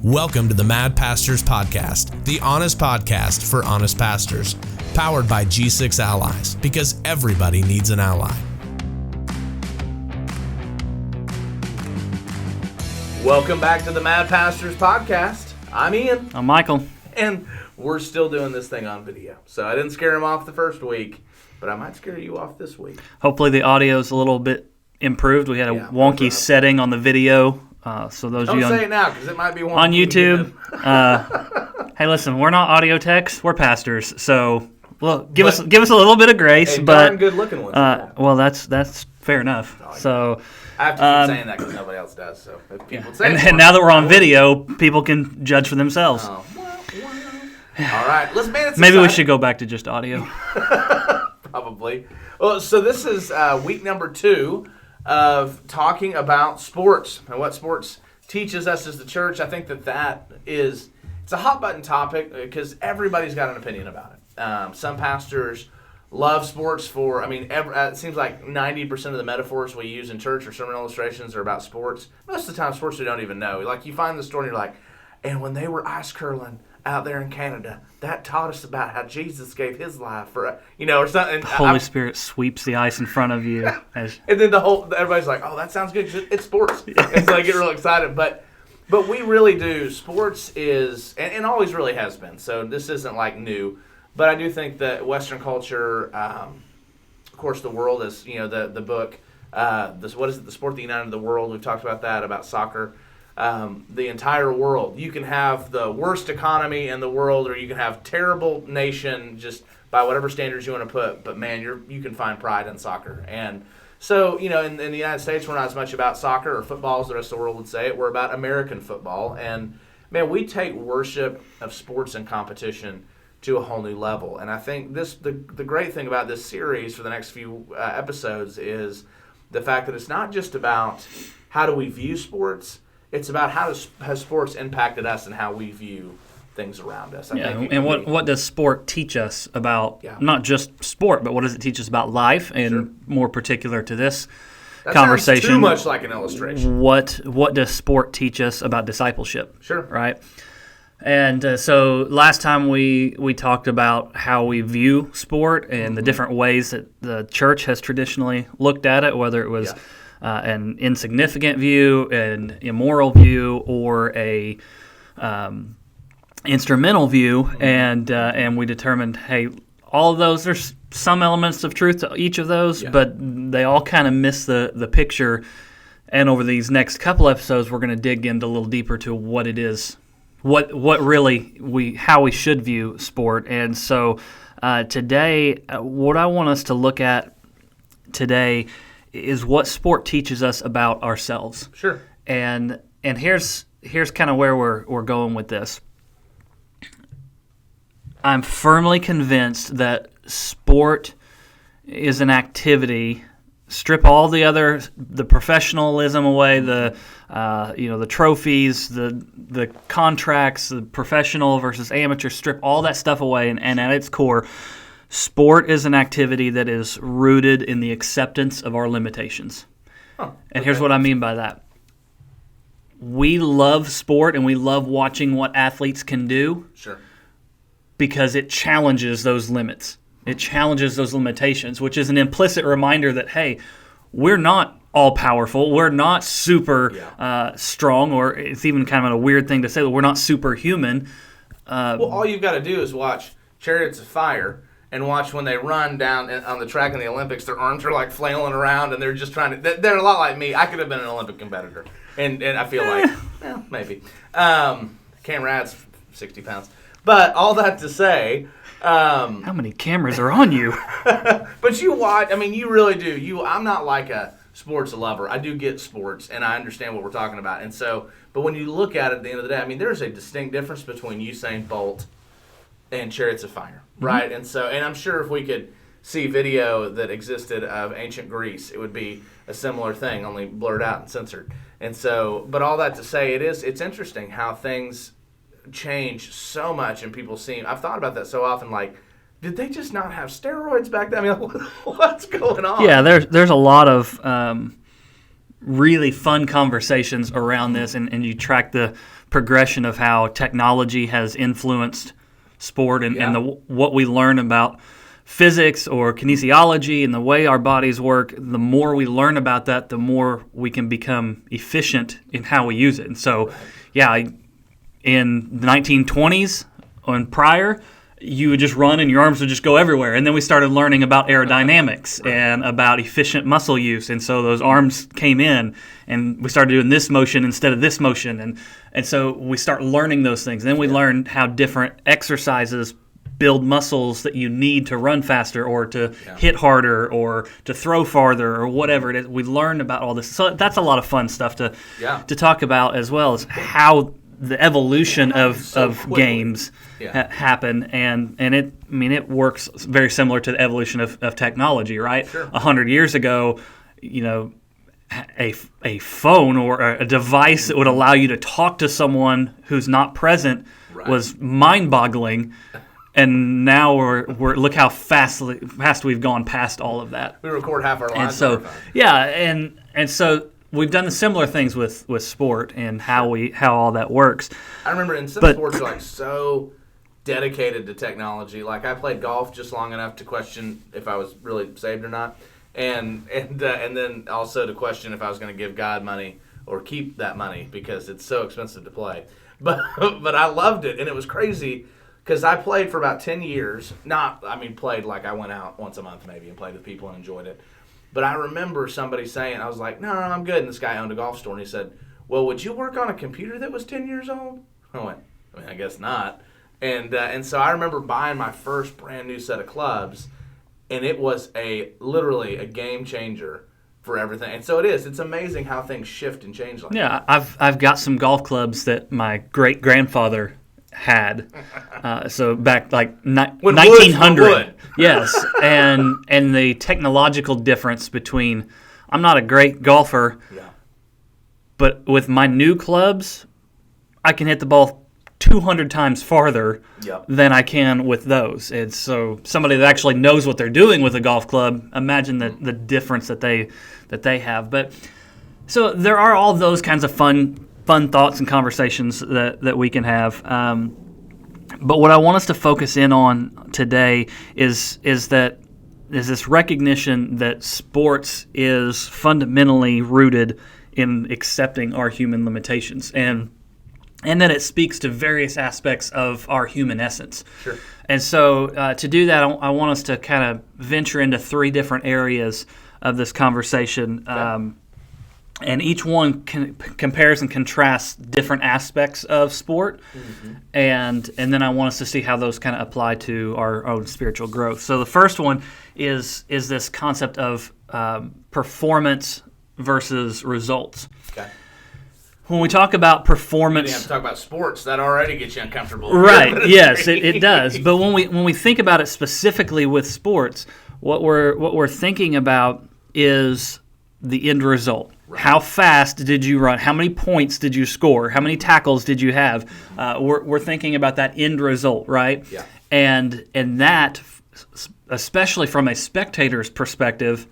Welcome to the Mad Pastors Podcast, the honest podcast for honest pastors, powered by G6 Allies, because everybody needs an ally. Welcome back to the Mad Pastors Podcast. I'm Ian. I'm Michael. And we're still doing this thing on video. So I didn't scare him off the first week, but I might scare you off this week. Hopefully the audio's a little bit improved. We had a wonky setting on the video. So those Don't of you say it now, because it might be wonky on YouTube. Hey, listen, we're not audio techs. We're pastors. So give us a little bit of grace. Hey, but darn good looking ones. well, that's fair enough. So I have to keep saying that because nobody else does. So if people say and now that we're on video, people can judge for themselves. All right, Maybe we should go back to just audio. Probably. Well, so this is week number 2 of talking about sports and what sports teaches us as the church. I think it's a hot button topic because everybody's got an opinion about it. Some pastors love sports it seems like 90% of the metaphors we use in church or sermon illustrations are about sports. Most of the time, sports we don't even know. Like, you find the story and you're like, and when they were ice curling out there in Canada, that taught us about how Jesus gave his life for, or something. The Holy Spirit sweeps the ice in front of you. And then everybody's like, oh, that sounds good because it's sports. And so I get real excited. But we really do. Sports is, and always really has been. So this isn't like new. But I do think that Western culture, of course, the world is, the book, what is it, The Sport That United the World. We've talked about that, about soccer. The entire world. You can have the worst economy in the world, or you can have terrible nation just by whatever standards you want to put. But man, you can find pride in soccer. And so, in the United States, we're not as much about soccer or football as the rest of the world would say. We're about American football. And man, we take worship of sports and competition to a whole new level. And I think the great thing about this series for the next few episodes is the fact that it's not just about how do we view sports. It's about how has sports impacted us and how we view things around us. And what does sport teach us about not just sport, but what does it teach us about life, and more particular to this conversation? Sounds too much like an illustration. What does sport teach us about discipleship? Sure. Right? And so last time we talked about how we view sport and the different ways that the church has traditionally looked at it, whether it was an insignificant view, an immoral view, or a instrumental view, and we determined, hey, all of those, there's some elements of truth to each of those, but they all kind of miss the picture. And over these next couple episodes, we're going to dig into a little deeper to what it is, what really how we should view sport. And so today, what I want us to look at today is what sport teaches us about ourselves. Sure. And here's kind of where we're going with this. I'm firmly convinced that sport is an activity. Strip all the professionalism away, the trophies, the contracts, the professional versus amateur. Strip all that stuff away, and at its core, sport is an activity that is rooted in the acceptance of our limitations. And here's what I mean by that. We love sport and we love watching what athletes can do. Sure. Because it challenges those limits. It challenges those limitations, which is an implicit reminder that, hey, we're not all-powerful. We're not super strong, or it's even kind of a weird thing to say that we're not superhuman. All you've got to do is watch Chariots of Fire and watch when they run down on the track in the Olympics. Their arms are like flailing around, and they're just trying to. They're a lot like me. I could have been an Olympic competitor, and I feel like, maybe. Camrad's 60 pounds, but all that to say, how many cameras are on you? But you watch. You really do. I'm not like a sports lover. I do get sports, and I understand what we're talking about. And so, but when you look at it at the end of the day, there's a distinct difference between Usain Bolt and Chariots of Fire, right? And so, and I'm sure if we could see video that existed of ancient Greece, it would be a similar thing, only blurred out and censored. And so, but all that to say, it's interesting how things change so much, and people I've thought about that so often, like, did they just not have steroids back then? What's going on? Yeah, there's a lot of really fun conversations around this, and you track the progression of how technology has influenced sport and what we learn about physics or kinesiology and the way our bodies work. The more we learn about that, the more we can become efficient in how we use it. And so, in the 1920s and prior, you would just run and your arms would just go everywhere. And then we started learning about aerodynamics and about efficient muscle use. And so those arms came in and we started doing this motion instead of this motion. And so we start learning those things. Then we learned how different exercises build muscles that you need to run faster or to hit harder or to throw farther or whatever it is. We learned about all this. So that's a lot of fun stuff to talk about, as well as how the evolution of games happen, and it works very similar to the evolution of technology, right? 100 years ago, a phone or a device that would allow you to talk to someone who's not present was mind-boggling, and now we're look how fast we've gone past all of that. We record half our lives. And so and so we've done the similar things with sport and how all that works. I remember in some sports are so dedicated to technology. Like I played golf just long enough to question if I was really saved or not, and then also to question if I was going to give God money or keep that money because it's so expensive to play. But I loved it, and it was crazy because I played for about 10 years. Played like I went out once a month maybe and played with people and enjoyed it. But I remember somebody saying, I was like, no, I'm good. And this guy owned a golf store, and he said, well, would you work on a computer that was 10 years old? I went, I guess not. And so I remember buying my first brand new set of clubs, and it was literally a game changer for everything. And so it is. It's amazing how things shift and change like that. I've got some golf clubs that my great-grandfather had. So back like 1900. Yes, and the technological difference between, I'm not a great golfer, but with my new clubs, I can hit the ball 200 times farther than I can with those. And so somebody that actually knows what they're doing with a golf club, imagine the difference that they have. But so there are all those kinds of fun thoughts and conversations that we can have. But what I want us to focus in on today is this recognition that sports is fundamentally rooted in accepting our human limitations and that it speaks to various aspects of our human essence. Sure. And so to do that, I want us to kind of venture into three different areas of this conversation. Okay. And each one compares and contrasts different aspects of sport, and then I want us to see how those kind of apply to our own spiritual growth. So the first one is this concept of performance versus results. Okay. When we talk about performance, you have to talk about sports. That already gets you uncomfortable, right? Yes, it does. But when we think about it specifically with sports, what we're thinking about is the end result. Right. How fast did you run? How many points did you score? How many tackles did you have? We're thinking about that end result, right? Yeah. And that, especially from a spectator's perspective,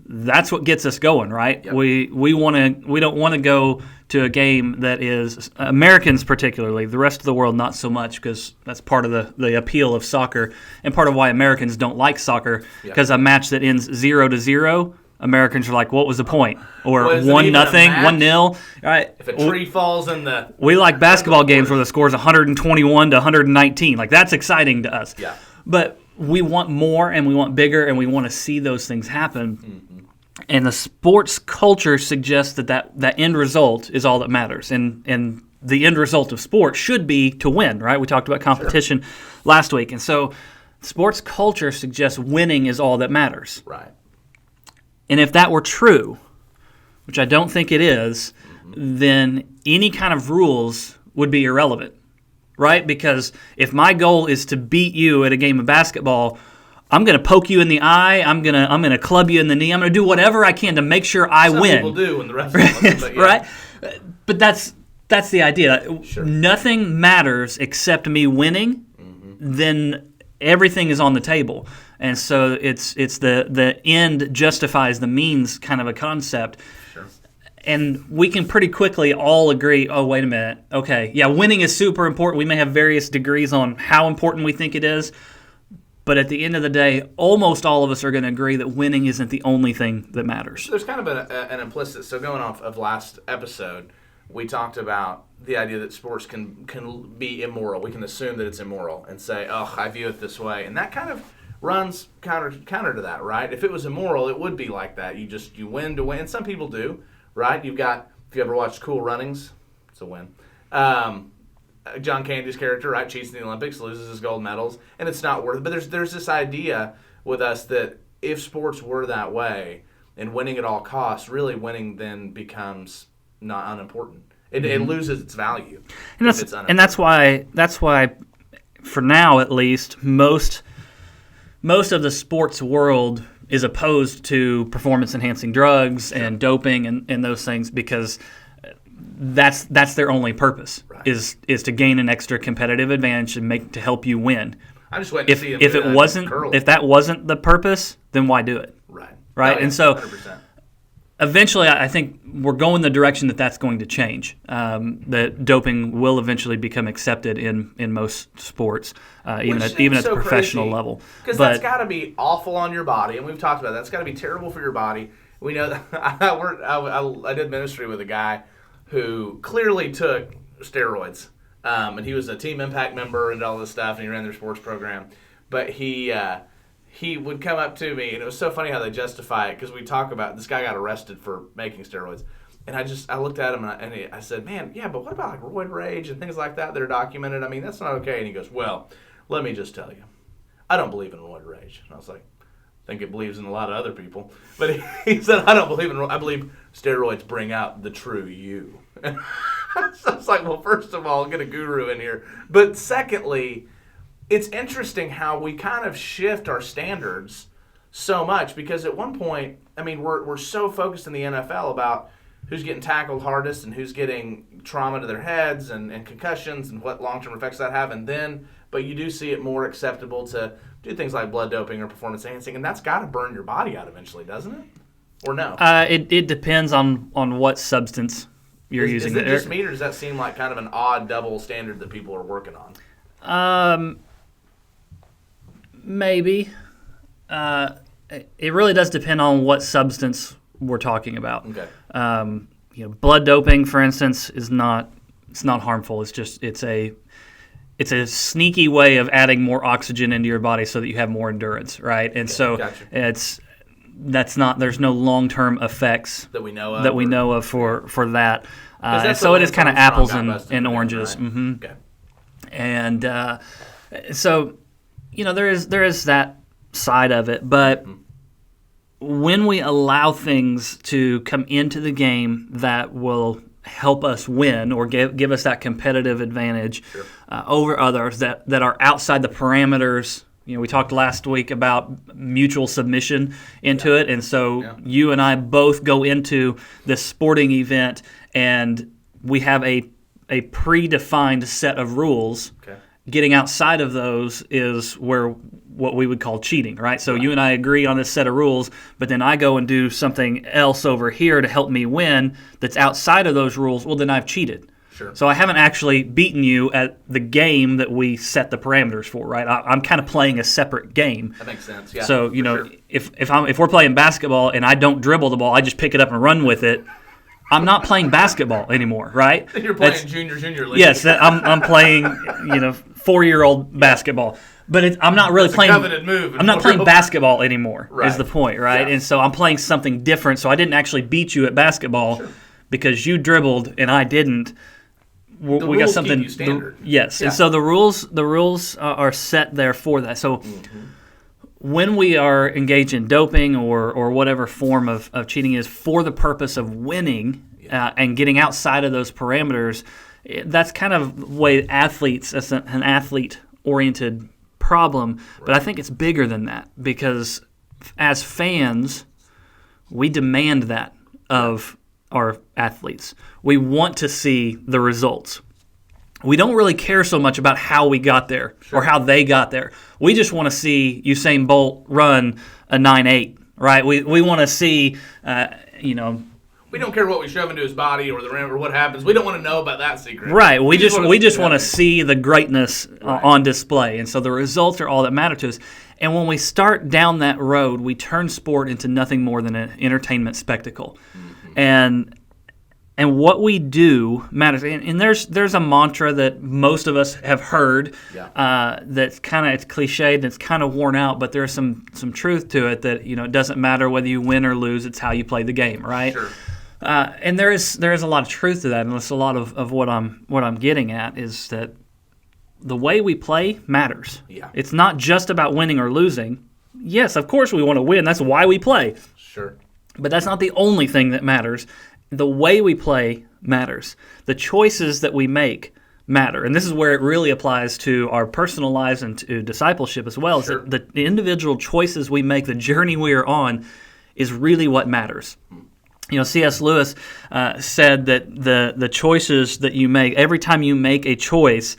that's what gets us going, right? Yep. We don't want to go to a game that is, Americans particularly, the rest of the world not so much, because that's part of the appeal of soccer and part of why Americans don't like soccer, because a match that ends 0-0, Americans are like, what was the point? Or 1-0, 1-0. Right? If a tree falls in the... We like basketball games where the score is 121 to 119. Like, that's exciting to us. Yeah. But we want more, and we want bigger, and we want to see those things happen. Mm-hmm. And the sports culture suggests that end result is all that matters. And the end result of sport should be to win, right? We talked about competition last week. And so sports culture suggests winning is all that matters. Right. And if that were true, which I don't think it is, then any kind of rules would be irrelevant, right? Because if my goal is to beat you at a game of basketball, I'm going to poke you in the eye, I'm going to club you in the knee, I'm going to do whatever I can to make sure I win. Some people do, and the rest of them, but right? But that's the idea. Sure. Nothing matters except me winning, then everything is on the table. And so it's the end justifies the means kind of a concept. Sure. And we can pretty quickly all agree, oh, wait a minute. Okay, yeah, winning is super important. We may have various degrees on how important we think it is. But at the end of the day, almost all of us are going to agree that winning isn't the only thing that matters. There's kind of an implicit, so going off of last episode, we talked about the idea that sports can be immoral. We can assume that it's immoral and say, oh, I view it this way. And that kind of runs counter to that, right? If it was immoral, it would be like that. You win to win. And some people do, right? If you ever watched Cool Runnings, it's a win. John Candy's character, right, cheats in the Olympics, loses his gold medals, and it's not worth it. But there's this idea with us that if sports were that way and winning at all costs, really winning then becomes not unimportant. It loses its value. And that's why for now at least most of the sports world is opposed to performance enhancing drugs and doping and those things, because that's their only purpose, right, is to gain an extra competitive advantage and to help you win. I just wait to see if that wasn't the purpose, then why do it? Right. Oh, yeah, and so 100%. Eventually, I think we're going the direction that's going to change. That doping will eventually become accepted in most sports, even at the professional level. Because that's got to be awful on your body, and we've talked about that. That's got to be terrible for your body. We know that I did ministry with a guy who clearly took steroids, and he was a Team Impact member and all this stuff, and he ran their sports program. But he would come up to me, and it was so funny how they justify it, because we talk about this guy got arrested for making steroids. And I looked at him, and I said, man, yeah, but what about like roid rage and things like that are documented? I mean, that's not okay. And he goes, well, let me just tell you, I don't believe in roid rage. And I was like, I think it believes in a lot of other people. But he said, I believe steroids bring out the true you. So I was like, well, first of all, get a guru in here. But secondly, it's interesting how we kind of shift our standards so much, because at one point, I mean, we're so focused in the NFL about who's getting tackled hardest and who's getting trauma to their heads and concussions and what long-term effects that have. But you do see it more acceptable to do things like blood doping or performance enhancing, and that's got to burn your body out eventually, doesn't it? Or no? It depends on what substance you're using. Is it just me, or does that seem like kind of an odd double standard that people are working on? Maybe. It really does depend on what substance we're talking about. Okay. Blood doping, for instance, it's not harmful. It's a sneaky way of adding more oxygen into your body so that you have more endurance, right? And gotcha. There's no long-term effects that we know of for that. And so it is kind of apples and oranges. Right? Mm-hmm. Okay. And so there is that side of it, but when we allow things to come into the game that will help us win or give us that competitive advantage over others that are outside the parameters. We talked last week about mutual submission into it, and so you and I both go into this sporting event, and we have a predefined set of rules. Okay. Getting outside of those is where what we would call cheating, right? So you and I agree on this set of rules, but then I go and do something else over here to help me win that's outside of those rules. Well, then I've cheated. Sure. So I haven't actually beaten you at the game that we set the parameters for, right? I'm kind of playing a separate game. That makes sense. Yeah. So if we're playing basketball and I don't dribble the ball, I just pick it up and run with it. I'm not playing basketball anymore, right? You're playing junior league. Yes, I'm playing 4-year-old basketball. But I'm not really playing. I'm not playing basketball anymore. Right. Is the point, right? Yeah. And so I'm playing something different. So I didn't actually beat you at basketball because you dribbled and I didn't. We got something. Keep you standard. Yes, and so the rules are set there for that. So when we are engaged in doping or whatever form of cheating is for the purpose of winning and getting outside of those parameters, that's kind of the way athletes, as an athlete-oriented problem, but I think it's bigger than that, because as fans, we demand that of our athletes. We want to see the results. We don't really care so much about how we got there or how they got there. We just want to see Usain Bolt run a 9.8, right? We want to see, We don't care what we shove into his body or the rim or what happens. We don't want to know about that secret. Right. We just want to see the greatness on display. And so the results are all that matter to us. And when we start down that road, we turn sport into nothing more than an entertainment spectacle. Mm-hmm. And what we do matters. And there's a mantra that most of us have heard that's kind of, it's cliched and it's kind of worn out, but there's some truth to it that, it doesn't matter whether you win or lose, it's how you play the game, right? Sure. And there is a lot of truth to that, and that's a lot of what I'm getting at is that the way we play matters. Yeah. It's not just about winning or losing. Yes, of course we want to win. That's why we play. Sure. But that's not the only thing that matters. The way we play matters. The choices that we make matter. And this is where it really applies to our personal lives and to discipleship as well. Sure. Is that the individual choices we make, the journey we are on, is really what matters. C.S. Lewis said that the choices that you make, every time you make a choice,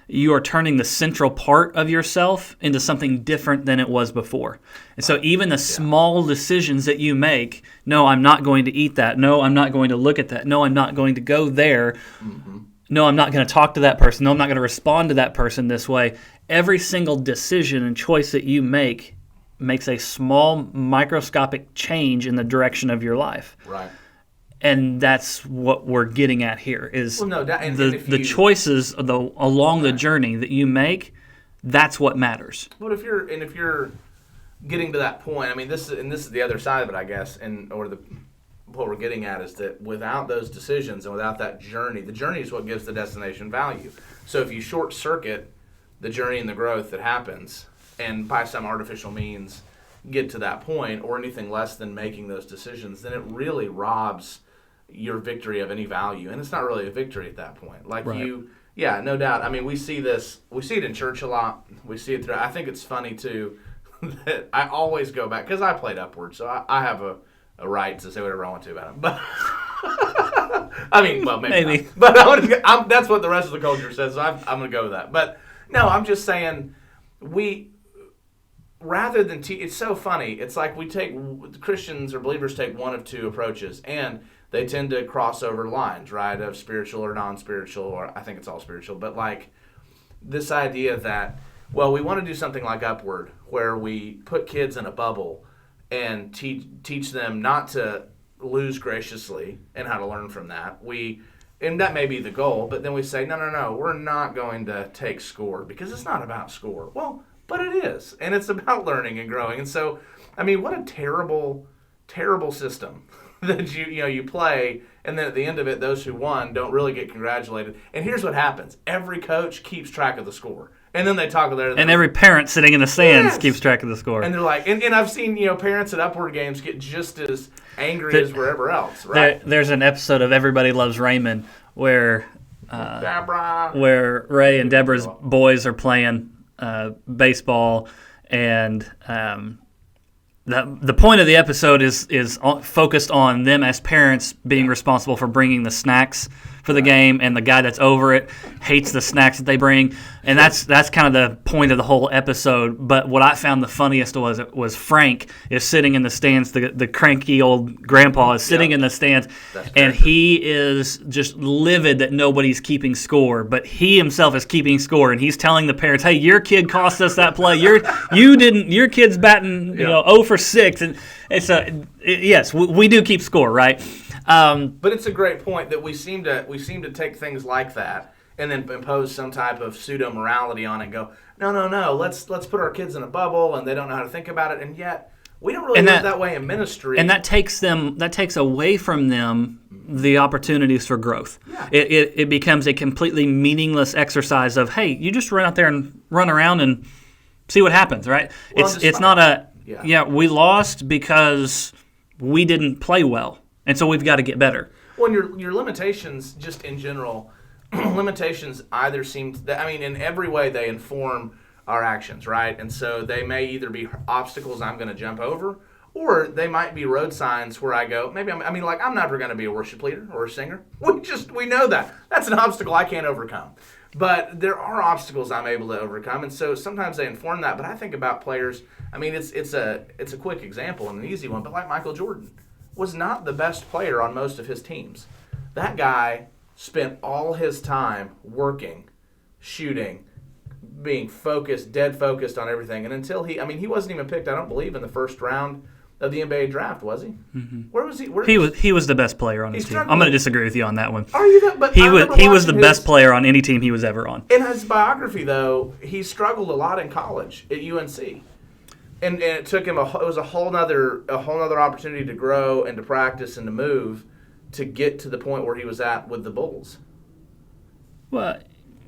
you are turning the central part of yourself into something different than it was before. And so even the small decisions that you make, no, I'm not going to eat that. No, I'm not going to look at that. No, I'm not going to go there. Mm-hmm. No, I'm not going to talk to that person. No, I'm not going to respond to that person this way. Every single decision and choice that you make makes a small microscopic change in the direction of your life. Right. And that's what we're getting at here is the choices along the journey that you make, that's what matters. But if you're getting to that point, I mean, this is the other side of it, I guess, what we're getting at is that without those decisions and without that journey, the journey is what gives the destination value. So if you short circuit the journey and the growth that happens, and by some artificial means get to that point, or anything less than making those decisions, then it really robs your victory of any value, and it's not really a victory at that point. No doubt. I mean, we see it in church a lot. We see it through. I think it's funny too that I always go back because I played upward, so I have a right to say whatever I want to about it. But I mean, well, maybe. Not. But that's what the rest of the culture says. So I'm going to go with that. But no, I'm just saying rather than it's so funny. It's like Christians or believers take one of two approaches, and they tend to cross over lines, right, of spiritual or non-spiritual, or I think it's all spiritual. But like this idea that, well, we want to do something like Upward, where we put kids in a bubble and teach them not to lose graciously and how to learn from that. And that may be the goal, but then we say, no, we're not going to take score because it's not about score. Well, but it is, and it's about learning and growing. And so, I mean, what a terrible, terrible system that you play, and then at the end of it, those who won don't really get congratulated. And here's what happens: every coach keeps track of the score, and then they talk about it. And every parent sitting in the stands keeps track of the score. And they're like, and I've seen parents at Upward games get just as angry as wherever else. Right? There's an episode of Everybody Loves Raymond where Ray and Deborah's boys are playing baseball, and the point of the episode is focused on them as parents being responsible for bringing the snacks for the game, and the guy that's over it hates the snacks that they bring, and that's kind of the point of the whole episode. But what I found the funniest was Frank is sitting in the stands. The cranky old grandpa is sitting in the stands, and he is just livid that nobody's keeping score, but he himself is keeping score, and he's telling the parents, "Hey, your kid cost us that play. Your kid's batting 0 for 6," and yes, we do keep score, right? But it's a great point that we seem to take things like that and then impose some type of pseudo morality on it. And go, no, let's put our kids in a bubble and they don't know how to think about it, and yet we don't really live that way in ministry. And that takes away from them the opportunities for growth. Yeah. It becomes a completely meaningless exercise of, hey, you just run out there and run around and see what happens, right? Well, it's not we lost because we didn't play well. And so we've got to get better. Well, your limitations, just in general, limitations either in every way they inform our actions, right? And so they may either be obstacles I'm going to jump over, or they might be road signs where I go, maybe I'm never going to be a worship leader or a singer. We know that. That's an obstacle I can't overcome. But there are obstacles I'm able to overcome, and so sometimes they inform that. But I think about players. I mean, it's a quick example and an easy one, but like Michael Jordan. was not the best player on most of his teams. That guy spent all his time working, shooting, being focused, dead focused on everything. And until he wasn't even picked, I don't believe, in the first round of the NBA draft, was he? Mm-hmm. Where was he? He was the best player on his team. I'm going to disagree with you on that one. Are you that? But he was the best player on any team he was ever on. In his biography, though, he struggled a lot in college at UNC, and it took him it was a whole nother opportunity to grow and to practice and to move to get to the point where he was at with the Bulls. Well,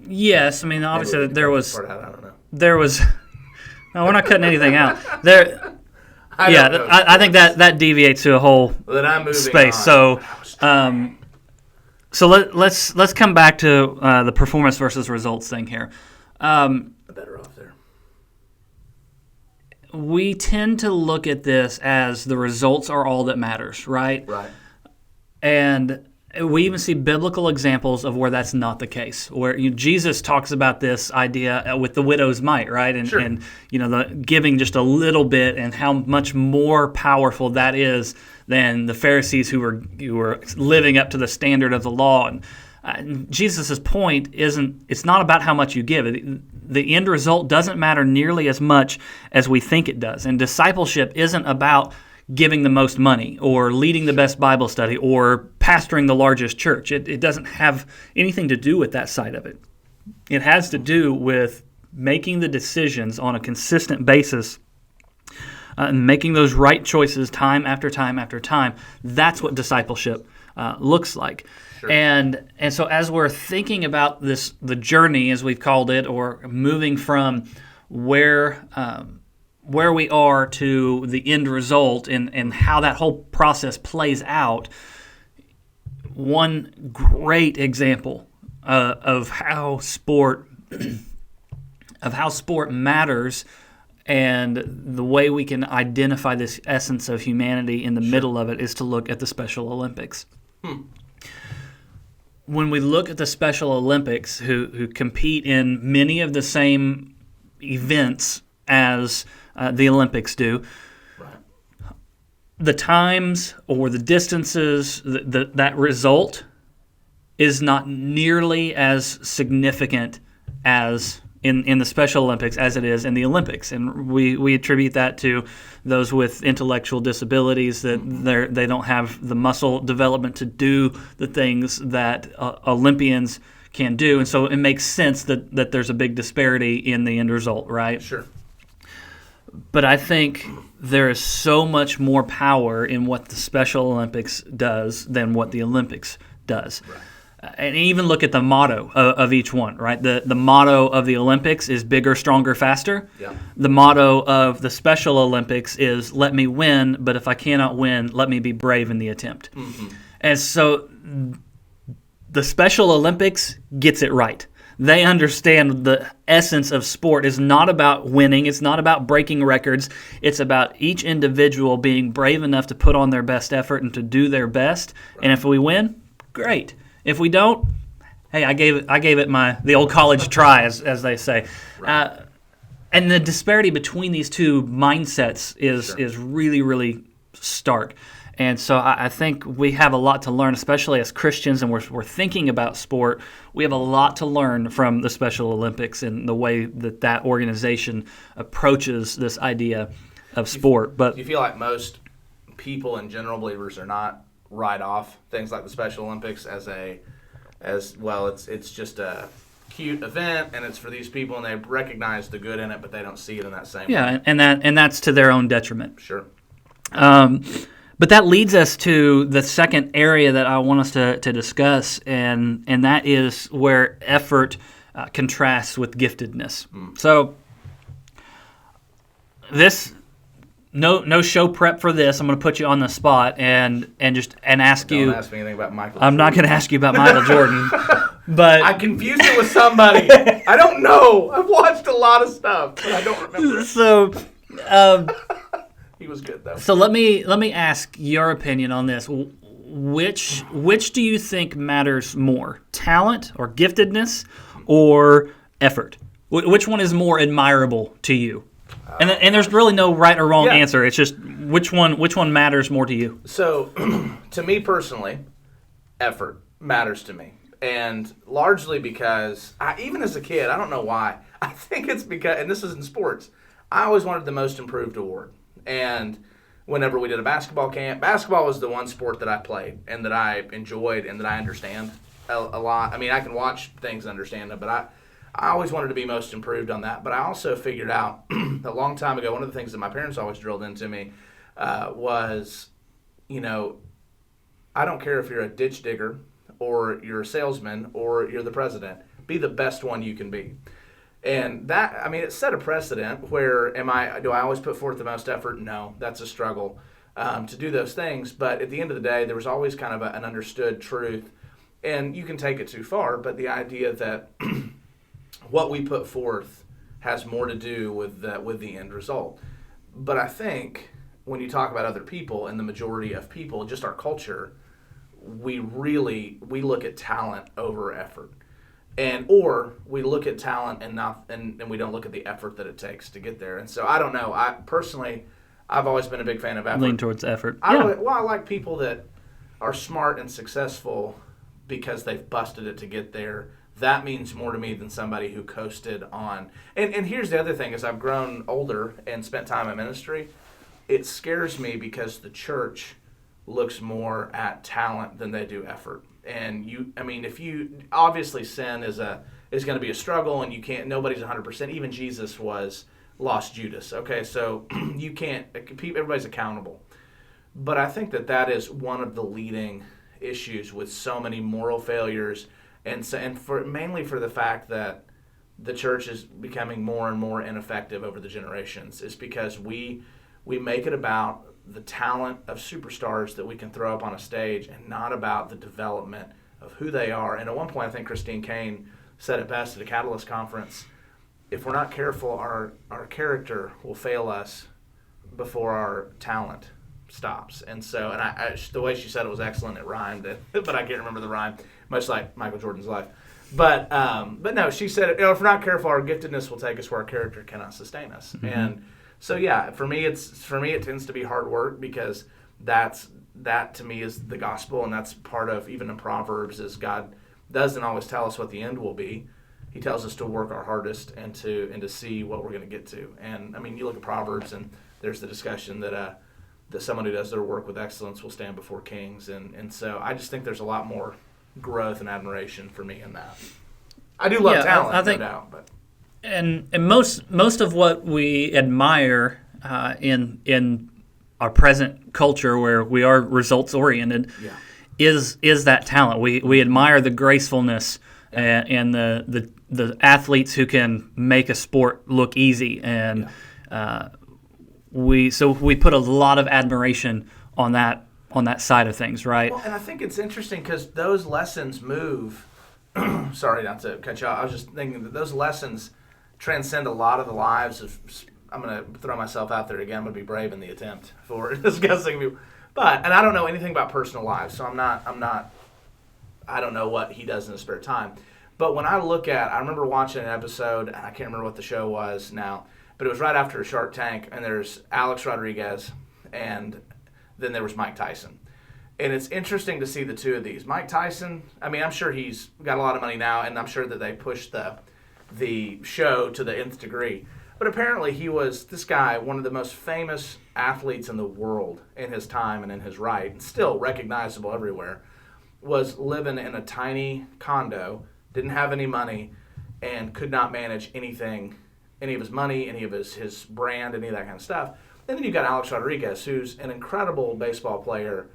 yes. I mean, obviously there was. I don't know. There was. No, we're not cutting anything out. I think that deviates to a whole space. On. So let's come back to the performance versus results thing here. Better off there. We tend to look at this as the results are all that matters, right? Right. And we even see biblical examples of where that's not the case. Where Jesus talks about this idea with the widow's mite, right? And, sure. and the giving just a little bit, and how much more powerful that is than the Pharisees who were living up to the standard of the law. And Jesus' point it's not about how much you give. The end result doesn't matter nearly as much as we think it does. And discipleship isn't about giving the most money or leading the best Bible study or pastoring the largest church. It doesn't have anything to do with that side of it. It has to do with making the decisions on a consistent basis and making those right choices time after time after time. That's what discipleship looks like. Sure. And so as we're thinking about the journey, as we've called it, or moving from where we are to the end result and how that whole process plays out, one great example of how sport matters and the way we can identify this essence of humanity in the middle of it is to look at the Special Olympics. When we look at the Special Olympics, who compete in many of the same events as the Olympics do, right. The times or the distances, that result is not nearly as significant as in the Special Olympics as it is in the Olympics. And we attribute that to those with intellectual disabilities, that they don't have the muscle development to do the things that Olympians can do. And so it makes sense that there's a big disparity in the end result, right? Sure. But I think there is so much more power in what the Special Olympics does than what the Olympics does. Right. And even look at the motto of each one, right? The motto of the Olympics is bigger, stronger, faster. Yeah. The motto of the Special Olympics is let me win, but if I cannot win, let me be brave in the attempt. Mm-hmm. And so the Special Olympics gets it right. They understand the essence of sport is not about winning. It's not about breaking records. It's about each individual being brave enough to put on their best effort and to do their best. Right. And if we win, great. If we don't, hey, I gave it the old college try, as they say. Right. And the disparity between these two mindsets is Sure. is really, really stark. And so I think we have a lot to learn, especially as Christians, and we're thinking about sport. We have a lot to learn from the Special Olympics and the way that organization approaches this idea of sport. But do you feel like most people and general believers are not write off things like the Special Olympics as well? It's just a cute event, and it's for these people, and they recognize the good in it, but they don't see it in that same way. Yeah, and that's to their own detriment. Sure. But that leads us to the second area that I want us to discuss, and that is where effort contrasts with giftedness. So this no show prep for this. I'm going to put you on the spot and ask you. Don't ask me anything about Michael. I'm not going to ask you about Michael Jordan, but I confused it with somebody. I don't know. I've watched a lot of stuff, but I don't remember. So. He was good though. So let me ask your opinion on this. Which do you think matters more, talent or giftedness or effort? Which one is more admirable to you? And there's really no right or wrong Yeah. answer. It's just which one matters more to you. So, to me personally, effort matters to me. And largely because, even as a kid, I don't know why. I think it's because, and this is in sports, I always wanted the most improved award. And whenever we did a basketball camp, basketball was the one sport that I played and that I enjoyed and that I understand a lot. I mean, I can watch things and understand them, but I always wanted to be most improved on that. But I also figured out a long time ago, one of the things that my parents always drilled into me was, I don't care if you're a ditch digger or you're a salesman or you're the president. Be the best one you can be. And that, it set a precedent where do I always put forth the most effort? No, that's a struggle to do those things. But at the end of the day, there was always kind of an understood truth. And you can take it too far, but the idea that what we put forth has more to do with the end result. But I think when you talk about other people and the majority of people, just our culture, we look at talent over effort. Or we look at talent and we don't look at the effort that it takes to get there. And so I don't know. I've always been a big fan of effort. Lean towards effort. I like people that are smart and successful because they've busted it to get there. That means more to me than somebody who coasted on. And here's the other thing: as I've grown older and spent time in ministry, it scares me because the church looks more at talent than they do effort. And if you obviously sin is going to be a struggle, and nobody's 100%. Even Jesus was lost Judas. Okay, so you can't. Everybody's accountable. But I think that is one of the leading issues with so many moral failures, mainly for the fact that the church is becoming more and more ineffective over the generations, is because we make it about the talent of superstars that we can throw up on a stage and not about the development of who they are. And at one point, I think Christine Kane said it best at a Catalyst conference: if we're not careful, our character will fail us before our talent stops. And so, the way she said it was excellent. It rhymed, but I can't remember the rhyme, much like Michael Jordan's life. But no, she said, if we're not careful, our giftedness will take us where our character cannot sustain us. Mm-hmm. And so, yeah, for me, it tends to be hard work, because that to me is the gospel, and that's part of, even in Proverbs, is God doesn't always tell us what the end will be. He tells us to work our hardest and to see what we're going to get to. And you look at Proverbs, and there's the discussion that someone who does their work with excellence will stand before kings. And so I just think there's a lot more growth and admiration for me in that. I do love talent, I think, no doubt. But. And most of what we admire in our present culture, where we are results oriented, is that talent. We admire the gracefulness and the athletes who can make a sport look easy, and we put a lot of admiration on that side of things, right? Well, and I think it's interesting because those lessons move. Sorry not to cut you off. I was just thinking that those lessons transcend a lot of the lives of. I'm going to throw myself out there again. I'm going to be brave in the attempt for discussing people. And I don't know anything about personal lives, so I don't know what he does in his spare time. But when I remember watching an episode, and I can't remember what the show was now, but it was right after Shark Tank, and there's Alex Rodriguez, and then there was Mike Tyson. And it's interesting to see the two of these. Mike Tyson, I'm sure he's got a lot of money now, and I'm sure that they pushed the show to the nth degree. But apparently he was, this guy, one of the most famous athletes in the world in his time and in his right, and still recognizable everywhere, was living in a tiny condo, didn't have any money, and could not manage anything, any of his money, any of his brand, any of that kind of stuff. And then you've got Alex Rodriguez, who's an incredible baseball player,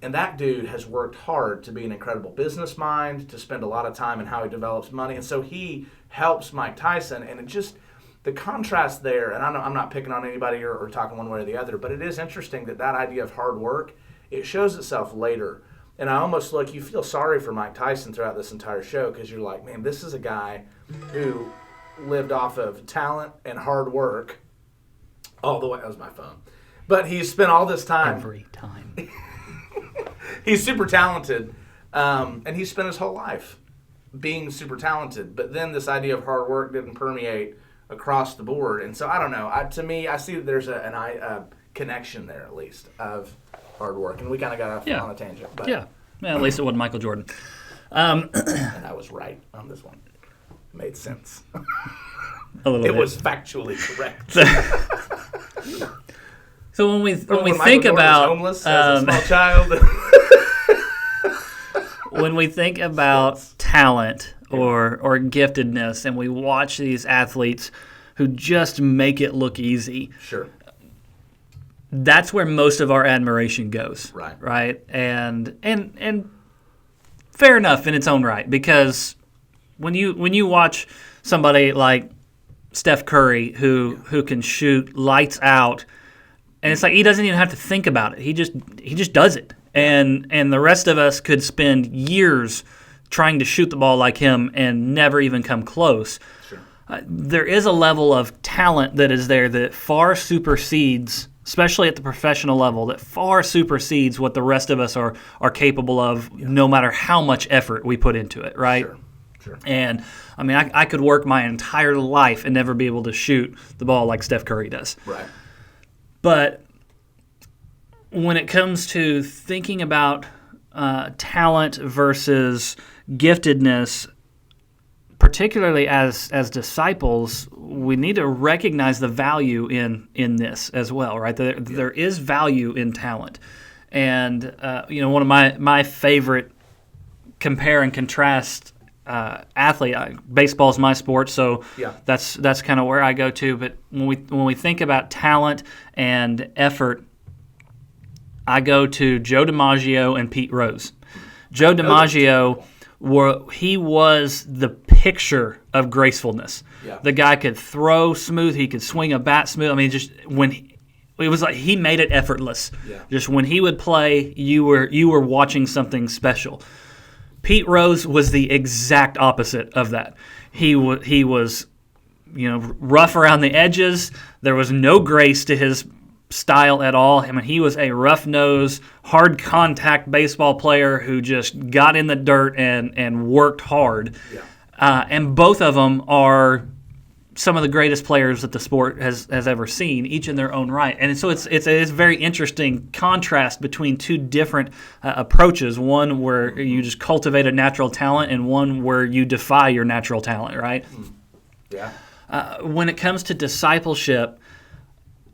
and that dude has worked hard to be an incredible business mind, to spend a lot of time in how he develops money, and so he helps Mike Tyson, and it just... the contrast there, and I'm not picking on anybody or talking one way or the other, but it is interesting that idea of hard work, it shows itself later. And I almost you feel sorry for Mike Tyson throughout this entire show, because you're like, man, this is a guy who lived off of talent and hard work all the way. That was my phone. But he's spent all this time. Every time. He's super talented, and he spent his whole life being super talented. But then this idea of hard work didn't permeate across the board. And so I don't know. To me, I see that there's a connection there, at least, of hard work. And we kind of got off on a tangent. But, yeah, at least it wasn't Michael Jordan. And I was right on this one. It made sense. A little bit. It was factually correct. So when we Michael think Jordan about was homeless as a small child. when we think about talent or giftedness, and we watch these athletes who just make it look easy, Sure. that's where most of our admiration goes. Right. And fair enough in its own right, because when you watch somebody like Steph Curry who can shoot lights out, and it's like he doesn't even have to think about it. He just does it. And the rest of us could spend years trying to shoot the ball like him and never even come close. Sure. There is a level of talent that is there that far supersedes, especially at the professional level, that far supersedes what the rest of us are capable of, no matter how much effort we put into it, right? Sure. And, I mean, I could work my entire life and never be able to shoot the ball like Steph Curry does. Right. But when it comes to thinking about talent versus giftedness, particularly as disciples, we need to recognize the value in this as well, right? There is value in talent. And, one of my favorite compare and contrast athlete, baseball is my sport, so that's kind of where I go to. But when we think about talent and effort, I go to Joe DiMaggio and Pete Rose. Joe DiMaggio, he was the picture of gracefulness. Yeah. The guy could throw smooth. He could swing a bat smooth. I mean, it was like he made it effortless. Yeah. Just when he would play, you were watching something special. Pete Rose was the exact opposite of that. He was, rough around the edges. There was no grace to his style at all. I mean, he was a rough-nosed, hard-contact baseball player who just got in the dirt and worked hard. Yeah. And both of them are some of the greatest players that the sport has ever seen, each in their own right. And so it's a very interesting contrast between two different approaches, one where you just cultivate a natural talent and one where you defy your natural talent, right? Yeah. When it comes to discipleship,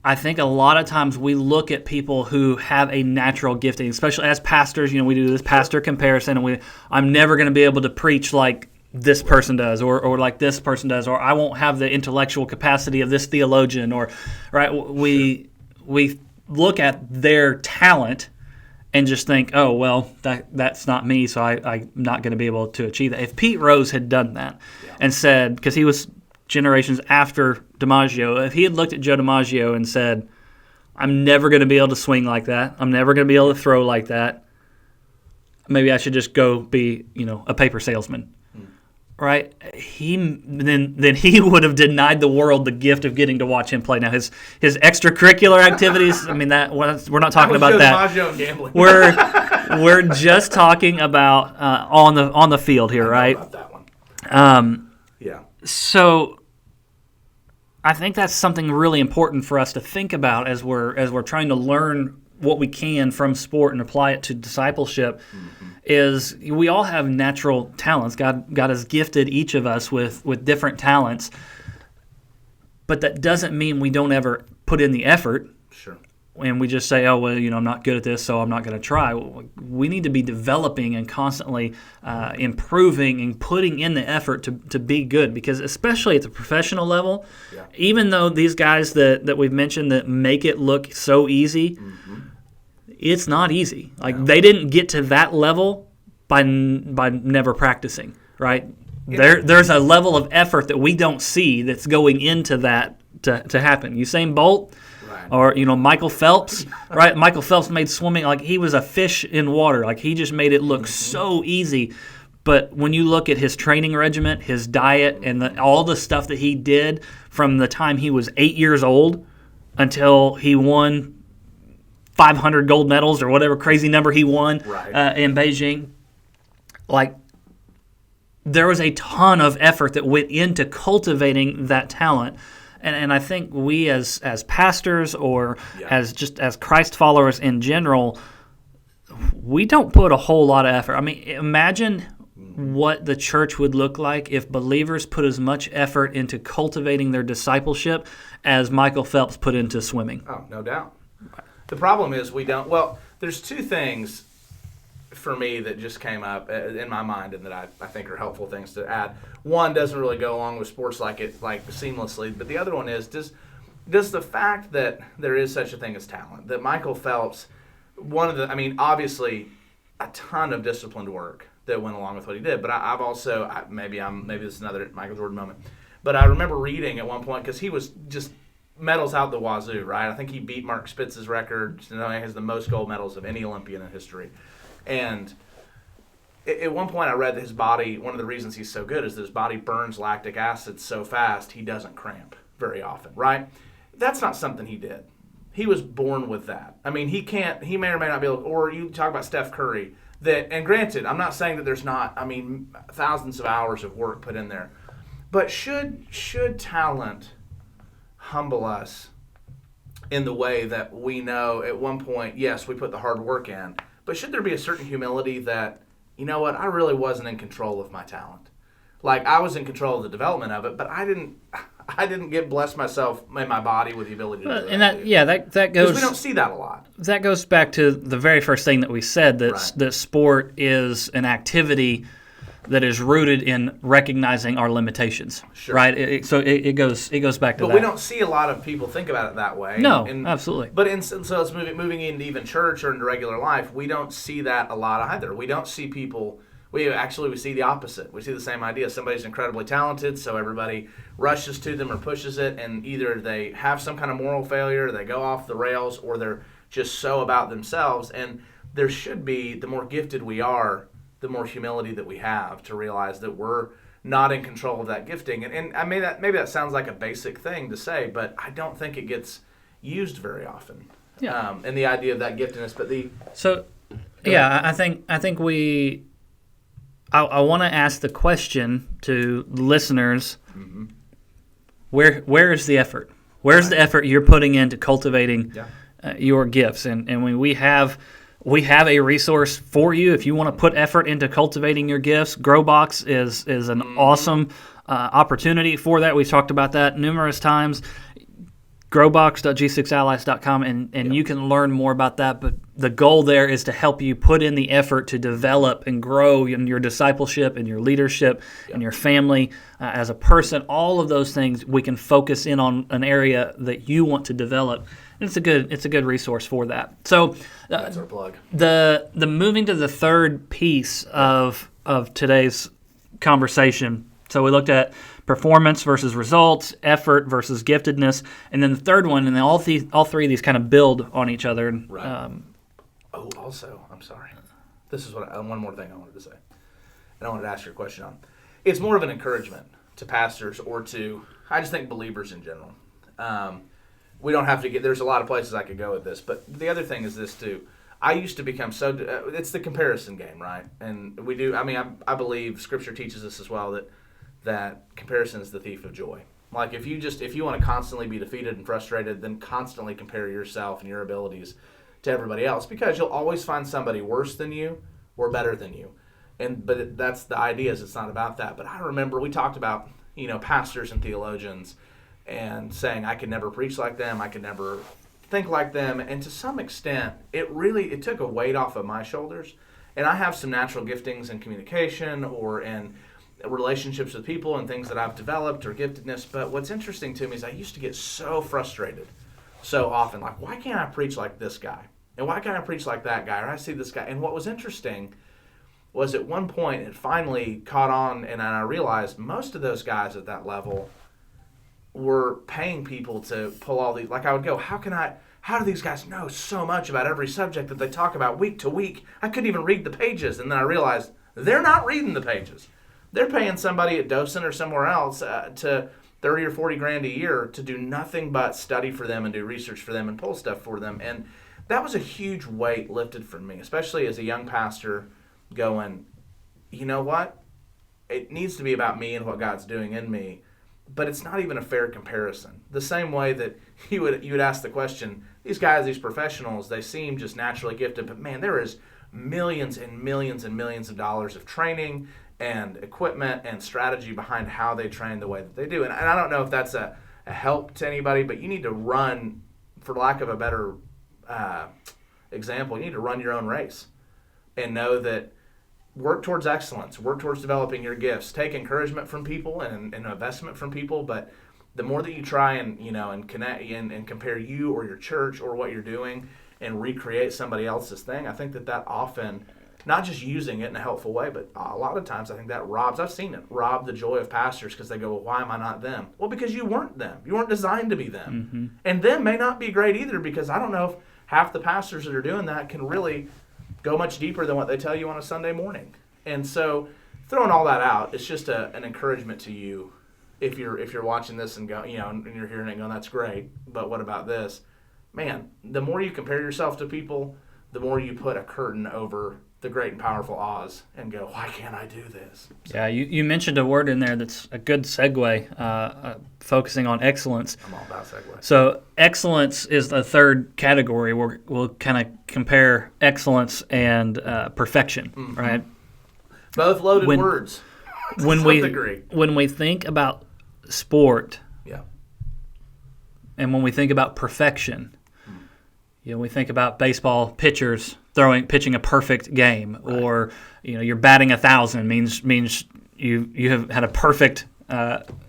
I think a lot of times we look at people who have a natural gifting, especially as pastors. We do this pastor comparison, and I'm never going to be able to preach like this person does, or like this person does, or I won't have the intellectual capacity of this theologian, or right. We look at their talent and just think, oh well, that's not me, so I'm not going to be able to achieve that. If Pete Rose had done that and said, because he was generations after DiMaggio, if he had looked at Joe DiMaggio and said, I'm never going to be able to swing like that, I'm never going to be able to throw like that, maybe I should just go be a paper salesman. Right, then he would have denied the world the gift of getting to watch him play. Now his extracurricular activities, I mean, that we're not talking about that. DiMaggio gambling. We're just talking about on the field here, right? About that one. So I think that's something really important for us to think about as we're trying to learn what we can from sport and apply it to discipleship. Is we all have natural talents. God has gifted each of us with different talents, but that doesn't mean we don't ever put in the effort. Sure. And we just say, oh, well, I'm not good at this, so I'm not going to try. We need to be developing and constantly improving and putting in the effort to be good, because especially at the professional level, even though these guys that we've mentioned that make it look so easy, it's not easy. Like they didn't get to that level by never practicing, right? There's a level of effort that we don't see that's going into that to happen. Usain Bolt, or Michael Phelps, right? Michael Phelps made swimming like he was a fish in water. Like he just made it look so easy. But when you look at his training regimen, his diet, and all the stuff that he did from the time he was 8 years old until he won 500 gold medals or whatever crazy number he won in Beijing, like there was a ton of effort that went into cultivating that talent. And I think we as pastors or as Christ followers in general, we don't put a whole lot of effort. I mean, imagine what the church would look like if believers put as much effort into cultivating their discipleship as Michael Phelps put into swimming. Oh, no doubt. The problem is we don't. Well, there's two things for me that just came up in my mind and that I think are helpful things to add. One doesn't really go along with sports like seamlessly, but the other one is does the fact that there is such a thing as talent, that Michael Phelps, obviously a ton of disciplined work that went along with what he did, but I've also, maybe this is another Michael Jordan moment, but I remember reading at one point, because he was just medals out the wazoo, right? I think he beat Mark Spitz's record. He has the most gold medals of any Olympian in history. And at one point I read that his body, one of the reasons he's so good is that his body burns lactic acid so fast he doesn't cramp very often, right? That's not something he did. He was born with that. I mean, he may or may not be able to, or you talk about Steph Curry, and granted, I'm not saying that there's not, thousands of hours of work put in there. But should talent humble us in the way that we know at one point, yes, we put the hard work in, but should there be a certain humility that, you know what, I really wasn't in control of my talent. Like, I was in control of the development of it, but I didn't get blessed myself in my body with the ability to do that. And that goes. Because we don't see that a lot. That goes back to the very first thing that we said, that sport is an activity that is rooted in recognizing our limitations, right? It goes back to that. But we don't see a lot of people think about it that way. No, absolutely. But so it's moving into even church or into regular life, we don't see that a lot either. We don't see people. We see the opposite. We see the same idea. Somebody's incredibly talented, so everybody rushes to them or pushes it, and either they have some kind of moral failure, they go off the rails, or they're just so about themselves. And there should be, the more gifted we are, the more humility that we have to realize that we're not in control of that gifting. And maybe that sounds like a basic thing to say, but I don't think it gets used very often. Yeah. And the idea of that giftedness, I think we. I want to ask the question to listeners: Where is the effort? Where's the effort you're putting into cultivating your gifts? And when we have a resource for you if you want to put effort into cultivating your gifts. GrowBox is an awesome opportunity for that. We've talked about that numerous times. growbox.g6allies.com, and you can learn more about that. But the goal there is to help you put in the effort to develop and grow in your discipleship and your leadership and your family as a person. All of those things, we can focus in on an area that you want to develop. And it's a good resource for that. So that's our plug. The moving to the third piece of today's conversation. So we looked at performance versus results, effort versus giftedness, and then the third one, and then all three of these kind of build on each other. Right. Also, I'm sorry. This is one more thing I wanted to say, and I wanted to ask you a question on. It's more of an encouragement to pastors or to, I just think, believers in general. We don't have to get, there's a lot of places I could go with this, but the other thing is this too. I used to become it's the comparison game, right? And we do, I believe Scripture teaches us as well that comparison is the thief of joy. Like if you want to constantly be defeated and frustrated, then constantly compare yourself and your abilities to everybody else, because you'll always find somebody worse than you or better than you. But that's the idea, is it's not about that. But I remember we talked about, pastors and theologians and saying I could never preach like them, I could never think like them, and to some extent it took a weight off of my shoulders. And I have some natural giftings in communication or in relationships with people and things that I've developed or giftedness, but what's interesting to me is I used to get so frustrated so often, like, why can't I preach like this guy? And why can't I preach like that guy? Or I see this guy. And what was interesting was at one point it finally caught on, and I realized most of those guys at that level were paying people to pull all these, like I would go, how do these guys know so much about every subject that they talk about week to week? I couldn't even read the pages. And then I realized they're not reading the pages. They're paying somebody at Docent or somewhere else to $30 or $40 a year to do nothing but study for them and do research for them and pull stuff for them. And that was a huge weight lifted from me, especially as a young pastor going, you know what? it needs to be about me and what God's doing in me, but it's not even a fair comparison. The same way that you would ask the question, these guys, these professionals, they seem just naturally gifted, but man, there is millions and millions and millions of dollars of training and equipment and strategy behind how they train the way that they do. And I don't know if that's a help to anybody, but you need to run, for lack of a better example, you need to run your own race and know that work towards excellence, work towards developing your gifts, take encouragement from people and investment from people, but the more that you try and connect and compare you or your church or what you're doing and recreate somebody else's thing, I think that often, not just using it in a helpful way, but a lot of times I think that I've seen it rob the joy of pastors because they go, well, why am I not them? Well, because you weren't them. You weren't designed to be them. Mm-hmm. And them may not be great either, because I don't know if half the pastors that are doing that can really go much deeper than what they tell you on a Sunday morning. And so throwing all that out, it's just an encouragement to you if you're watching this and go, and you're hearing it and going, that's great, but what about this? Man, the more you compare yourself to people, the more you put a curtain over the great and powerful Oz and go, why can't I do this? So, yeah, you mentioned a word in there that's a good segue, focusing on excellence. I'm all about segue. So excellence is the third category where we'll kind of compare excellence and perfection, mm-hmm. right? Both loaded words. When we think about sport, yeah, and when we think about perfection, we think about baseball pitchers pitching a perfect game, right. Or you're batting 1,000 means you have had a perfect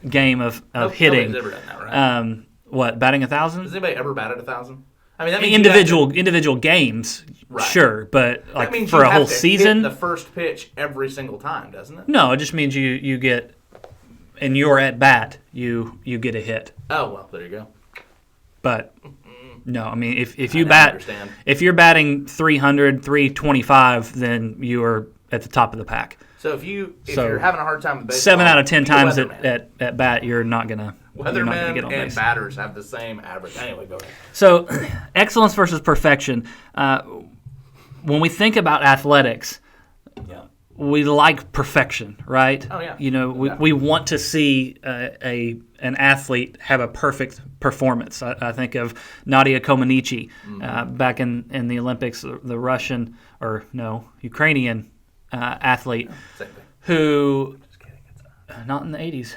game of hitting. Nobody's ever done that, right? What, batting 1,000? Has anybody ever batted 1,000? I mean, that means individual games, right. Sure, but like for a whole season, hit the first pitch every single time, doesn't it? No, it just means you get, and you're at bat, you get a hit. Oh well, there you go. But no, I mean if you're batting 300, 325, then you are at the top of the pack. So if you're having a hard time with baseball, 7 out of 10 times at bat, you're not gonna. Weathermen and batters have the same average. Anyway, go ahead. So, excellence versus perfection. When we think about athletics, we like perfection, right? Oh yeah. We want to see an athlete have a perfect performance. I think of Nadia Comaneci back in the Olympics, the Russian Ukrainian athlete who. Not in the 80s.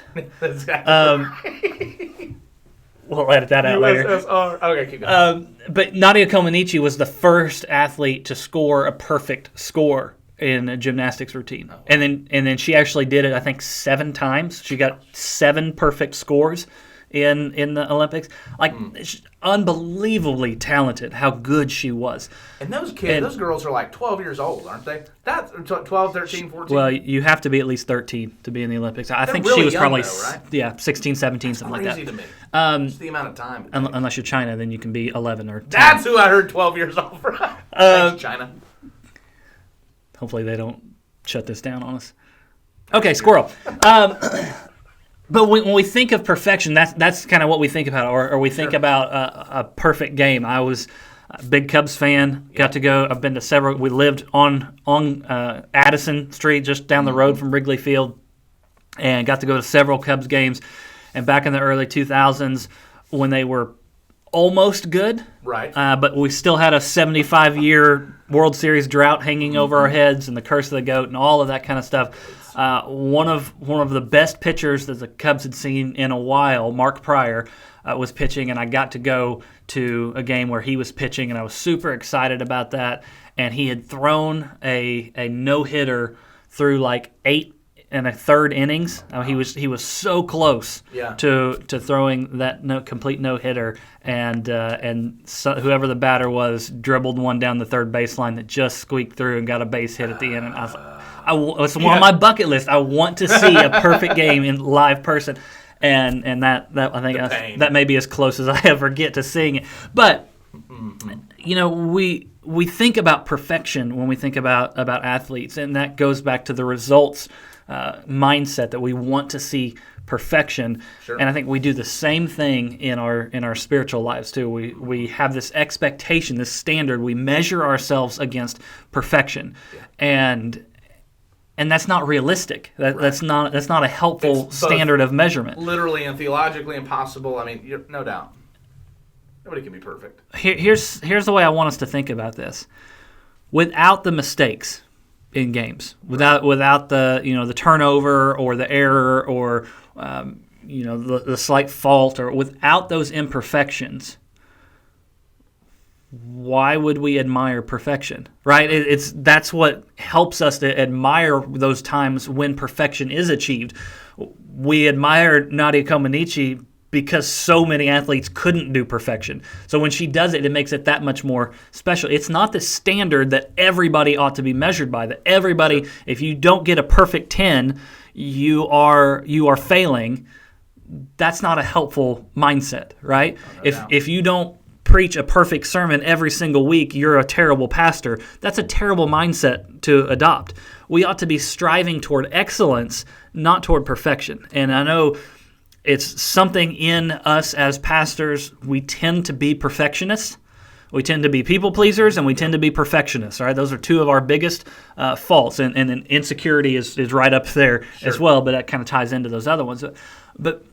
We'll edit that out later. Okay, keep going. But Nadia Comaneci was the first athlete to score a perfect score in a gymnastics routine. Oh. And then she actually did it, I think, 7 times. She got 7 perfect scores in the Olympics. She's unbelievably talented, how good she was. And those girls are like 12 years old, aren't they? That's 12, 13, 14. Well, you have to be at least 13 to be in the Olympics. I think really she was young, probably, right? 16, 17, something like that. Crazy to me. Just the amount of time. Unless you're China, then you can be 11 or 10. That's who I heard 12 years old from. Thanks, China. Hopefully they don't shut this down on us. Okay, squirrel. But when we think of perfection, that's kind of what we think about, or we think about a perfect game. I was a big Cubs fan. Got to go. I've been to several. We lived on Addison Street, just down the road from Wrigley Field, and got to go to several Cubs games. And back in the early 2000s, when they were almost good, right? But we still had a 75-year World Series drought hanging over our heads, and the curse of the goat, and all of that kind of stuff. One of the best pitchers that the Cubs had seen in a while, Mark Pryor, was pitching, and I got to go to a game where he was pitching, and I was super excited about that. And he had thrown a no-hitter through like 8 1/3 innings. He was so close to throwing that complete no-hitter, and whoever the batter was dribbled one down the third baseline that just squeaked through and got a base hit at the end. And I was like, it's on my bucket list. I want to see a perfect game in live person, and that I think that may be as close as I ever get to seeing it. But we think about perfection when we think about athletes, and that goes back to the results mindset that we want to see perfection. Sure. And I think we do the same thing in our spiritual lives too. We have this expectation, this standard. We measure ourselves against perfection, and And that's not realistic. That's not a helpful standard of measurement. Literally and theologically impossible. I mean, no doubt. Nobody can be perfect. Here's the way I want us to think about this. Without the mistakes in games, without the the turnover or the error or the slight fault, or without those imperfections, why would we admire perfection, right? That's what helps us to admire those times when perfection is achieved. We admire Nadia Comaneci because so many athletes couldn't do perfection. So when she does it, it makes it that much more special. It's not the standard that everybody ought to be measured by, that everybody, if you don't get a perfect 10, you are failing. That's not a helpful mindset, right? If you don't preach a perfect sermon every single week, you're a terrible pastor. That's a terrible mindset to adopt. We ought to be striving toward excellence, not toward perfection. And I know it's something in us as pastors. We tend to be perfectionists. We tend to be people pleasers, and we tend to be perfectionists. Right? Those are two of our biggest faults. And insecurity is right up there as well, but that kind of ties into those other ones. But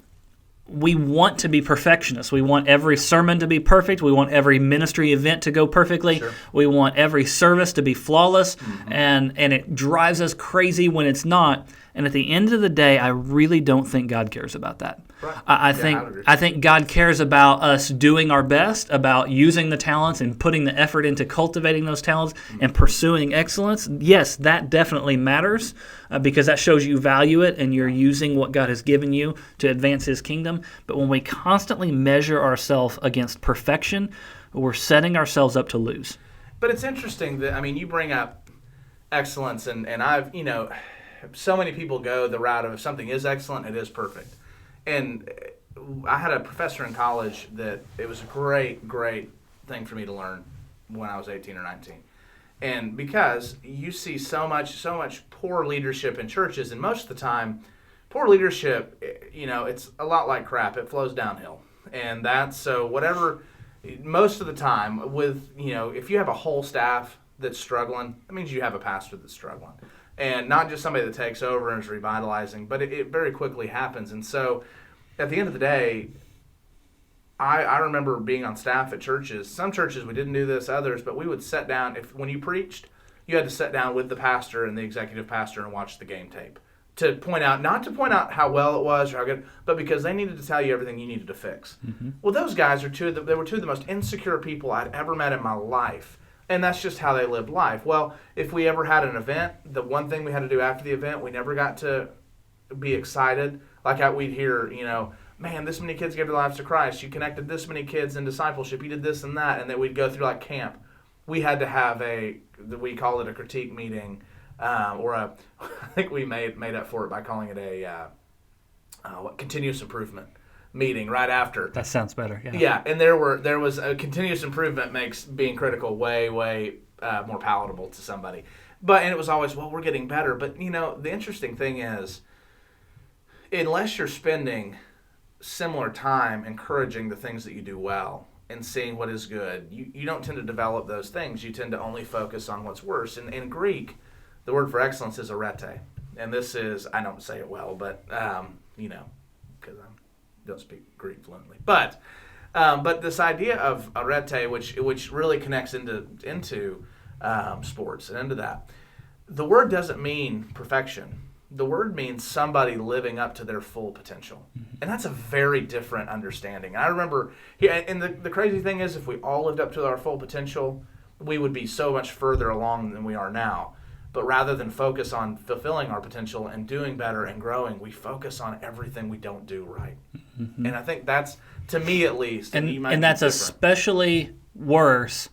we want to be perfectionists. We want every sermon to be perfect. We want every ministry event to go perfectly. Sure. We want every service to be flawless, and it drives us crazy when it's not. And at the end of the day, I really don't think God cares about that. Right. I think God cares about us doing our best, about using the talents and putting the effort into cultivating those talents and pursuing excellence. Yes, that definitely matters because that shows you value it and you're using what God has given you to advance His kingdom. But when we constantly measure ourselves against perfection, we're setting ourselves up to lose. But it's interesting that, you bring up excellence, and I've, so many people go the route of if something is excellent, it is perfect. And I had a professor in college that it was a great, great thing for me to learn when I was 18 or 19. And because you see so much poor leadership in churches, and most of the time, poor leadership, it's a lot like crap. It flows downhill. And most of the time with, if you have a whole staff that's struggling, that means you have a pastor that's struggling. And not just somebody that takes over and is revitalizing, but it very quickly happens. And so at the end of the day, I remember being on staff at churches. Some churches we didn't do this, others, but we would sit down. When you preached, you had to sit down with the pastor and the executive pastor and watch the game tape to point out, not to point out how well it was or how good, but because they needed to tell you everything you needed to fix. Mm-hmm. Well, those guys were two of the most insecure people I'd ever met in my life. And that's just how they lived life. Well, if we ever had an event, the one thing we had to do after the event, we never got to be excited. Like we'd hear, man, this many kids gave their lives to Christ. You connected this many kids in discipleship. You did this and that. And then we'd go through like camp. We had to have we call it a critique meeting, I think we made up for it by calling it a continuous improvement meeting right after. That sounds better. Yeah, and there was a continuous improvement makes being critical way more palatable to somebody. And it was always, well, we're getting better. But the interesting thing is, unless you're spending similar time encouraging the things that you do well and seeing what is good, you don't tend to develop those things. You tend to only focus on what's worse. And in Greek, the word for excellence is arete, and this is, I don't say it well, but because I don't speak Greek fluently, but this idea of arete, which really connects into sports and into that, the word doesn't mean perfection. The word means somebody living up to their full potential, and that's a very different understanding. And I remember, and the crazy thing is, if we all lived up to our full potential, we would be so much further along than we are now. But rather than focus on fulfilling our potential and doing better and growing, we focus on everything we don't do right. Mm-hmm. And I think that's, to me at least, and that's especially worse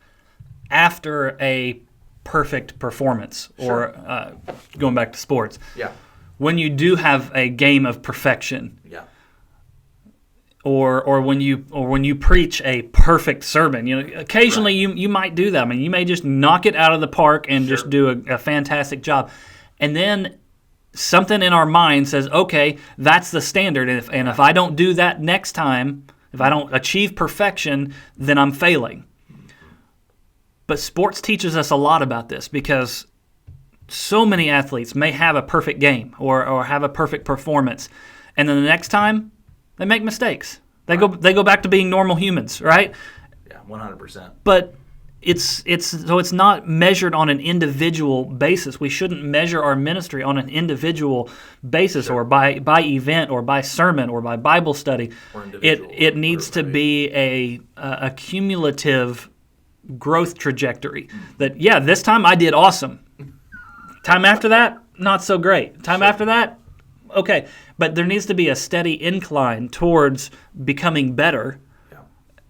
after a perfect performance, or going back to sports. Yeah. When you do have a game of perfection. Yeah. Or when you preach a perfect sermon, occasionally you might do that. You may just knock it out of the park and just do a fantastic job, and then something in our mind says, okay, that's the standard, and if I don't do that next time, if I don't achieve perfection, then I'm failing. But sports teaches us a lot about this, because so many athletes may have a perfect game or have a perfect performance, and then the next time they make mistakes. They go back to being normal humans, right? Yeah, 100%. But it's not measured on an individual basis. We shouldn't measure our ministry on an individual basis, or by event, or by sermon, or by Bible study. It needs to be a cumulative growth trajectory. That this time I did awesome. Time after that, not so great. Time after that, okay. But there needs to be a steady incline towards becoming better.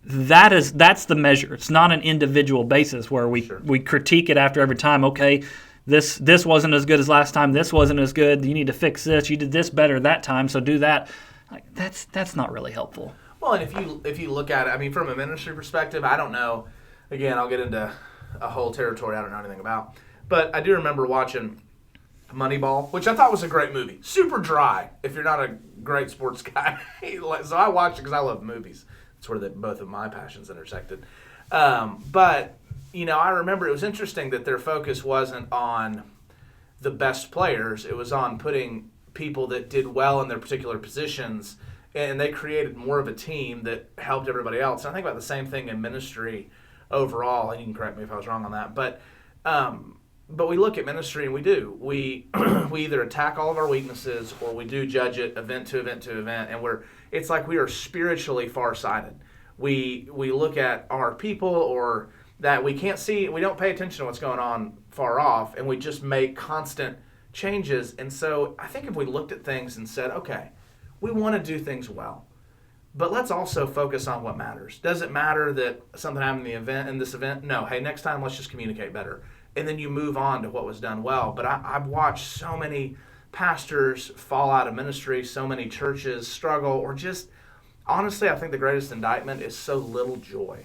That's the measure. It's not an individual basis where we critique it after every time. Okay, this wasn't as good as last time. This wasn't as good. You need to fix this. You did this better that time, so do that. Like, that's not really helpful. Well, and if you look at it, I mean, from a ministry perspective, I don't know. Again, I'll get into a whole territory I don't know anything about. But I do remember watching Moneyball, which I thought was a great movie. Super dry if you're not a great sports guy. So I watched it because I love movies. It's where both of my passions intersected. But, I remember it was interesting that their focus wasn't on the best players. It was on putting people that did well in their particular positions, and they created more of a team that helped everybody else. And I think about the same thing in ministry overall, and you can correct me if I was wrong on that. But we look at ministry, and we either attack all of our weaknesses, or we do judge it event to event to event, and it's like we are spiritually farsighted. We look at our people, or that we can't see, we don't pay attention to what's going on far off, and we just make constant changes. And so I think if we looked at things and said, okay, we want to do things well, but let's also focus on what matters. Does it matter that something happened in this event? No. Hey, next time let's just communicate better. And then you move on to what was done well. But I've watched so many pastors fall out of ministry, so many churches struggle, or just, honestly, I think the greatest indictment is so little joy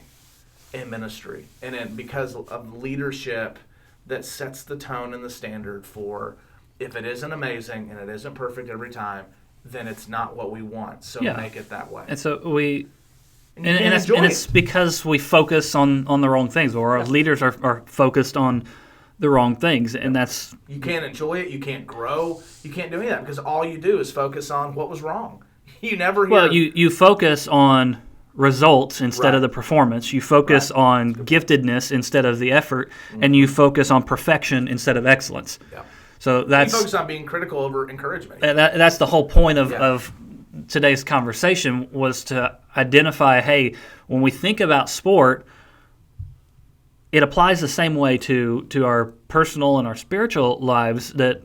in ministry. And because of leadership that sets the tone and the standard for, if it isn't amazing and it isn't perfect every time, then it's not what we want. So make it that way. And so it's because we focus on the wrong things, or our leaders are focused on the wrong things, and that's... You can't enjoy it, you can't grow, you can't do any of that, because all you do is focus on what was wrong. You never hear... Well, you focus on results instead of the performance. You focus on giftedness instead of the effort, and you focus on perfection instead of excellence. Yeah. So that's... You focus on being critical over encouragement. That's the whole point of today's conversation, was to identify, hey, when we think about sport, it applies the same way to our personal and our spiritual lives, that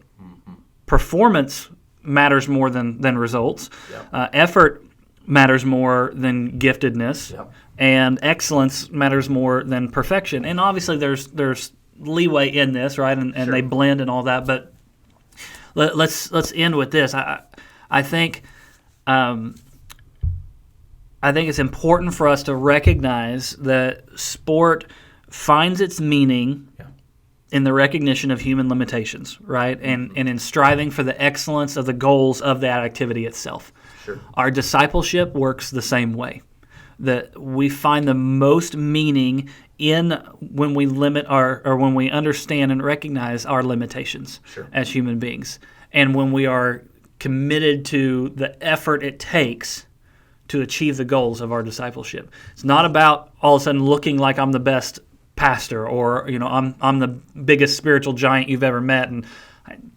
performance matters more than results. Yep. Effort matters more than giftedness. Yep. And excellence matters more than perfection. And obviously there's leeway in this, right? And they blend and all that. But let's end with this. I think it's important for us to recognize that sport finds its meaning in the recognition of human limitations, right? And in striving for the excellence of the goals of that activity itself. Sure. Our discipleship works the same way. That we find the most meaning in when we limit or when we understand and recognize our limitations as human beings. And when we are committed to the effort it takes to achieve the goals of our discipleship. It's not about all of a sudden looking like I'm the best pastor, or I'm the biggest spiritual giant you've ever met, and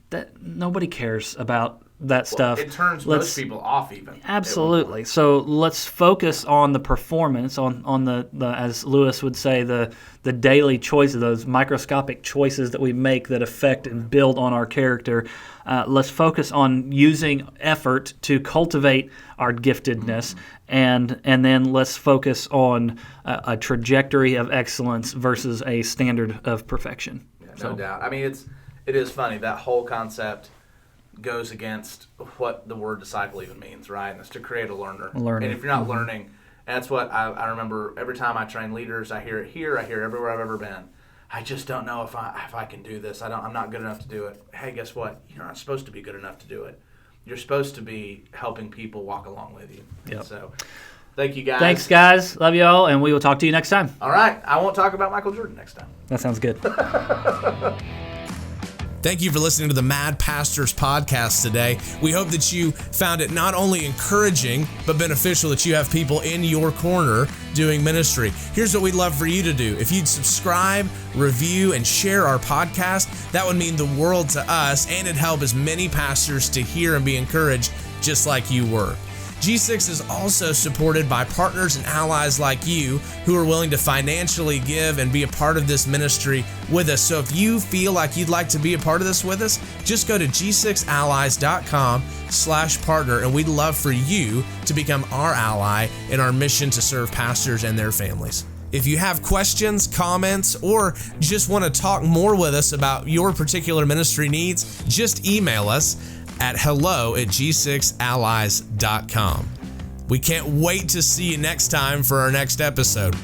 that nobody cares about that stuff. It turns most people off even. Absolutely. So let's focus on the performance, on the as Lewis would say, the daily choices, those microscopic choices that we make that affect and build on our character. Let's focus on using effort to cultivate our giftedness, and then let's focus on a trajectory of excellence versus a standard of perfection. Yeah, no doubt. I mean, it is funny, that whole concept goes against what the word disciple even means, right? And it's to create a learner. And if you're not learning, that's what I remember every time I train leaders. I hear it here, I hear it everywhere I've ever been. I just don't know if I can do this. I'm not good enough to do it. Hey, guess what? You're not supposed to be good enough to do it. You're supposed to be helping people walk along with you. Yep. So, thank you, guys. Thanks, guys. Love you all, and we will talk to you next time. All right. I won't talk about Michael Jordan next time. That sounds good. Thank you for listening to the Mad Pastors podcast today. We hope that you found it not only encouraging, but beneficial that you have people in your corner doing ministry. Here's what we'd love for you to do. If you'd subscribe, review, and share our podcast, that would mean the world to us, and it'd help as many pastors to hear and be encouraged just like you were. G6 is also supported by partners and allies like you who are willing to financially give and be a part of this ministry with us. So if you feel like you'd like to be a part of this with us, just go to g6allies.com/partner, and we'd love for you to become our ally in our mission to serve pastors and their families. If you have questions, comments, or just want to talk more with us about your particular ministry needs, just email us at hello@g6allies.com. We can't wait to see you next time for our next episode.